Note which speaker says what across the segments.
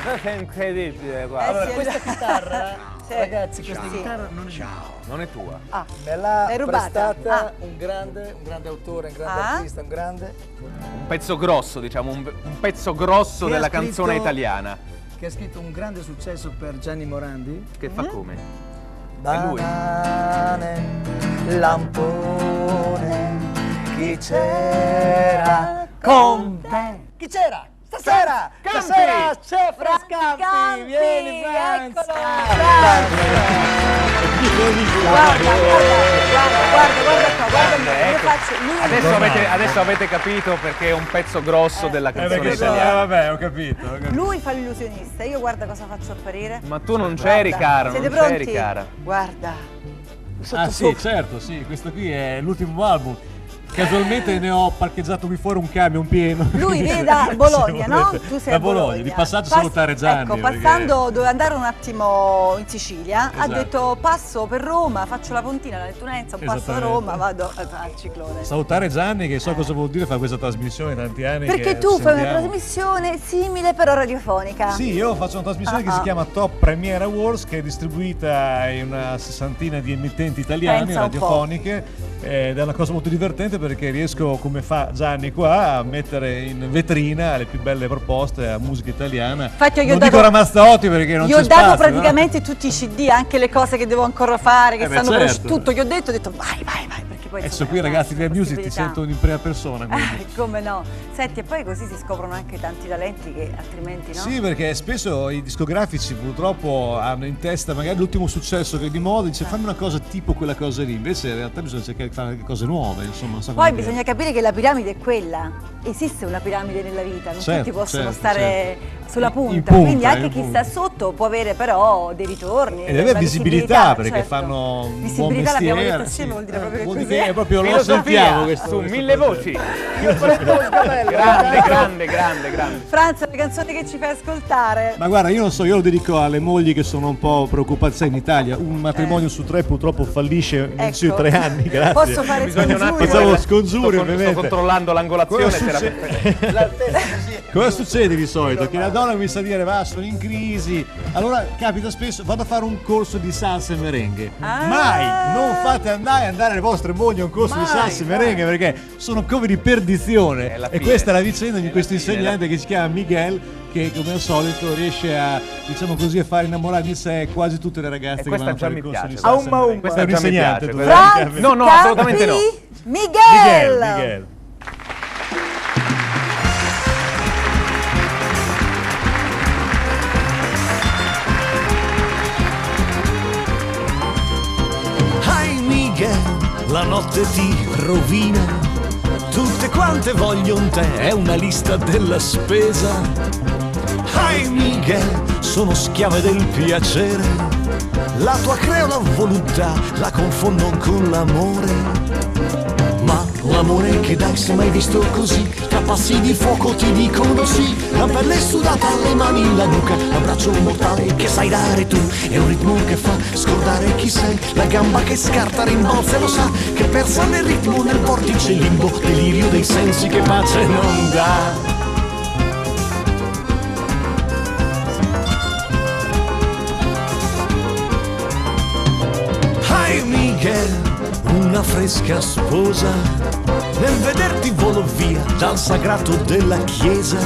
Speaker 1: cosa incredibile, guarda.
Speaker 2: Allora,
Speaker 3: sì,
Speaker 2: questa chitarra,
Speaker 3: sì.
Speaker 2: ragazzi, questa
Speaker 3: Sì.
Speaker 2: chitarra non è mia.
Speaker 1: Non è tua.
Speaker 3: Ah,
Speaker 2: Me l'ha
Speaker 3: È rubata?
Speaker 2: prestata
Speaker 3: Ah.
Speaker 2: un grande autore, un grande
Speaker 3: Ah.
Speaker 2: artista, un grande
Speaker 1: Un pezzo grosso, diciamo, un pezzo grosso
Speaker 2: Che ha
Speaker 1: della
Speaker 2: scritto-
Speaker 1: canzone italiana.
Speaker 2: che ha scritto un grande successo per Gianni Morandi.
Speaker 1: Che fa come? lui.
Speaker 2: Banane, lampone, chi c'era con te? Chi c'era? Stasera!
Speaker 1: Campi!
Speaker 2: Stasera c'è Franz
Speaker 3: Campi,
Speaker 2: Campi! Vieni Franz!
Speaker 3: eccolo,
Speaker 2: Guarda,
Speaker 3: guarda qua, guarda me. Io
Speaker 1: Ecco.
Speaker 3: faccio lui.
Speaker 1: Adesso avete capito perché è un pezzo grosso della canzone italiana.
Speaker 4: vabbè, ho capito.
Speaker 3: Lui fa l'illusionista, io guarda cosa faccio apparire.
Speaker 1: Ma tu non c'eri, cara,
Speaker 3: Siete
Speaker 1: non c'eri,
Speaker 3: pronti?
Speaker 1: cara.
Speaker 3: Guarda.
Speaker 4: Ah sì, certo, sì, questo qui è l'ultimo album. Casualmente ne ho parcheggiato qui fuori un camion pieno.
Speaker 3: Lui viene da Bologna,
Speaker 4: Se
Speaker 3: no?
Speaker 4: volete.
Speaker 3: Tu sei
Speaker 4: da
Speaker 3: a
Speaker 4: Bologna, di passaggio salutare Gianni.
Speaker 3: Ecco,
Speaker 4: perché-
Speaker 3: passando, doveva andare un attimo in Sicilia, ha
Speaker 4: Esatto.
Speaker 3: detto passo per Roma, faccio la pontina, la Nettunenza, un passo a
Speaker 4: Esattamente.
Speaker 3: Roma, vado al ciclone.
Speaker 4: Salutare Gianni, che so cosa vuol dire fare questa trasmissione tanti anni.
Speaker 3: Perché
Speaker 4: che
Speaker 3: tu fai una
Speaker 4: sentiamo.
Speaker 3: trasmissione simile però radiofonica.
Speaker 4: Sì, io faccio una trasmissione che si chiama Top Premiere Awards, che è distribuita in una sessantina di emittenti italiane
Speaker 3: Pensa un po'.
Speaker 4: radiofoniche. Ed è una cosa molto divertente perché riesco, come fa Gianni qua, a mettere in vetrina le più belle proposte a musica italiana.
Speaker 3: Infatti io gli ho
Speaker 4: non
Speaker 3: dato-
Speaker 4: dico Ramazzotti perché non
Speaker 3: Gli
Speaker 4: c'è
Speaker 3: ho
Speaker 4: spazio.
Speaker 3: dato
Speaker 4: no?
Speaker 3: praticamente tutti i CD, anche le cose che devo ancora fare, che
Speaker 4: beh,
Speaker 3: stanno per
Speaker 4: certo.
Speaker 3: tutto. Gli ho detto vai, perché poi
Speaker 4: Adesso
Speaker 3: insomma,
Speaker 4: qui ragazzi di
Speaker 3: la
Speaker 4: Music ti
Speaker 3: possibilità.
Speaker 4: sentono in prima persona. Quindi.
Speaker 3: Come no? Senti, e poi così si scoprono anche tanti talenti che altrimenti no?
Speaker 4: Sì, perché spesso i discografici purtroppo hanno in testa magari l'ultimo successo che è di moda, dice fammi una cosa tipo quella cosa lì, invece in realtà bisogna cercare di fare cose nuove, insomma, non so
Speaker 3: Poi
Speaker 4: come
Speaker 3: bisogna capire che la piramide è quella. Esiste una piramide nella vita, non
Speaker 4: Certo,
Speaker 3: tutti possono
Speaker 4: certo,
Speaker 3: stare
Speaker 4: certo.
Speaker 3: sulla
Speaker 4: In
Speaker 3: punta,
Speaker 4: punta,
Speaker 3: quindi anche
Speaker 4: in
Speaker 3: chi
Speaker 4: punta.
Speaker 3: sta sotto può avere però dei ritorni.
Speaker 4: Ed avere
Speaker 3: una
Speaker 4: visibilità perché
Speaker 3: certo.
Speaker 4: fanno un buon
Speaker 3: Visibilità l'abbiamo
Speaker 4: mestiere.
Speaker 3: detto assieme, vuol dire proprio che
Speaker 4: vuol
Speaker 3: così.
Speaker 4: dire che è proprio lo
Speaker 1: Filosofia
Speaker 4: sentiamo questo.
Speaker 1: su
Speaker 4: questo
Speaker 1: 1000
Speaker 4: progetto.
Speaker 1: voci. Grande.
Speaker 3: Franza, le canzoni che ci fai ascoltare.
Speaker 4: Ma guarda, io non so, io lo dedico alle mogli che sono un po' preoccupate, sai in Italia un matrimonio su 3 purtroppo fallisce in giro 3 anni, grazie.
Speaker 3: Posso fare
Speaker 1: Bisogna un attimo.
Speaker 4: Facciamo
Speaker 3: scongiuri?
Speaker 4: scongiuri,
Speaker 1: Sto
Speaker 4: ovviamente.
Speaker 1: controllando l'angolazione.
Speaker 4: Cosa
Speaker 1: se la-
Speaker 4: succede? Cosa succede di solito? Che la donna mi sa dire va, sono in crisi. Allora capita spesso, vado a fare un corso di salsa e merengue.
Speaker 3: Ah.
Speaker 4: Mai non fate andare le vostre mogli a un corso di salsa e merengue perché sono come di perdizione.
Speaker 1: È la
Speaker 4: E
Speaker 1: fine.
Speaker 4: questa è la vicenda di questo
Speaker 1: fine,
Speaker 4: insegnante che si chiama Miguel, che come al solito riesce a, diciamo così, a fare innamorare di sé quasi tutte le ragazze
Speaker 1: E
Speaker 4: che
Speaker 1: questa
Speaker 4: vanno a
Speaker 1: già
Speaker 4: fare
Speaker 1: mi
Speaker 4: il corso
Speaker 1: piace.
Speaker 4: di salsa e merengue.
Speaker 1: Questa
Speaker 4: È un
Speaker 1: già mi
Speaker 4: insegnante.
Speaker 1: piace,
Speaker 4: tu,
Speaker 3: Franz
Speaker 1: No,
Speaker 3: Campi,
Speaker 1: assolutamente no.
Speaker 3: Miguel.
Speaker 5: Ai Miguel, la notte ti rovina, tutte quante vogliono te, è una lista della spesa. Ai Miguel, sono schiave del piacere, la tua creola voluttà la confondo con l'amore. Ma l'amore che dai se mai visto così, tra passi di fuoco ti dicono sì, la pelle sudata, le mani in la nuca, l'abbraccio mortale che sai dare tu, è un ritmo che fa scordare chi sei, la gamba che scarta rimbalza e lo sa, che persa nel ritmo nel vortice limbo, delirio dei sensi che pace non dà. Ai Miguel, una fresca sposa, nel vederti volo via dal sagrato della chiesa.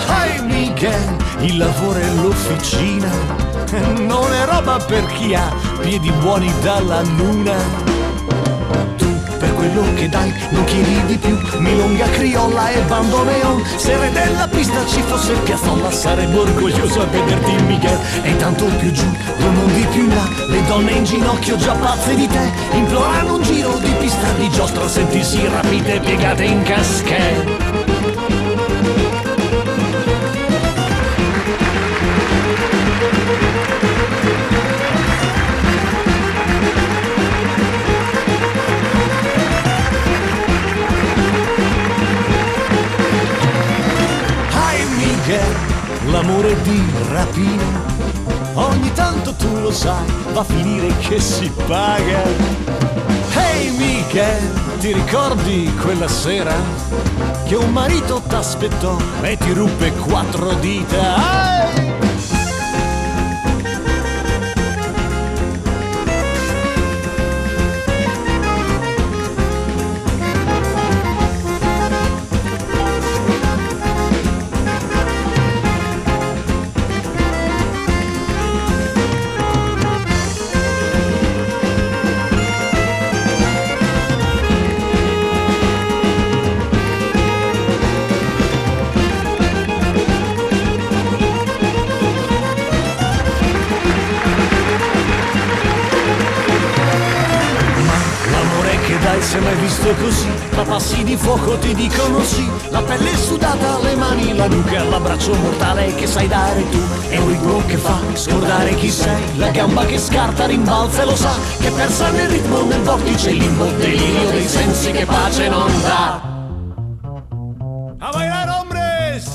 Speaker 5: Ai Miguel, il lavoro e l'officina, non è roba per chi ha piedi buoni dalla luna. Tu per quello che dai non chiedi di più, milonga criolla e bandoneon, se re della pista ci fosse Piazzolla sarebbe orgoglioso a vederti Miguel. E intanto più giù, due mondi più in là, le donne in ginocchio già pazze di te, implorano un giro di pista di giostra a sentirsi rapide piegate in casche. Ai Miguel, l'amore di rapina, ogni tanto tu lo sai, va a finire che si paga. Hey Miguel, Ti ricordi quella sera che un marito t'aspettò e ti ruppe 4 dita? Ai! Si è mai visto così, ma passi di fuoco ti dicono sì. La pelle sudata, le mani, la nuca, l'abbraccio mortale che sai dare tu. È un ritmo che fa scordare chi sei, la gamba che scarta, rimbalza e lo sa, che persa nel ritmo, nel vortice, limbo, delirio dei sensi che pace non dà. A bailar hombres!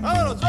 Speaker 5: Vámonos,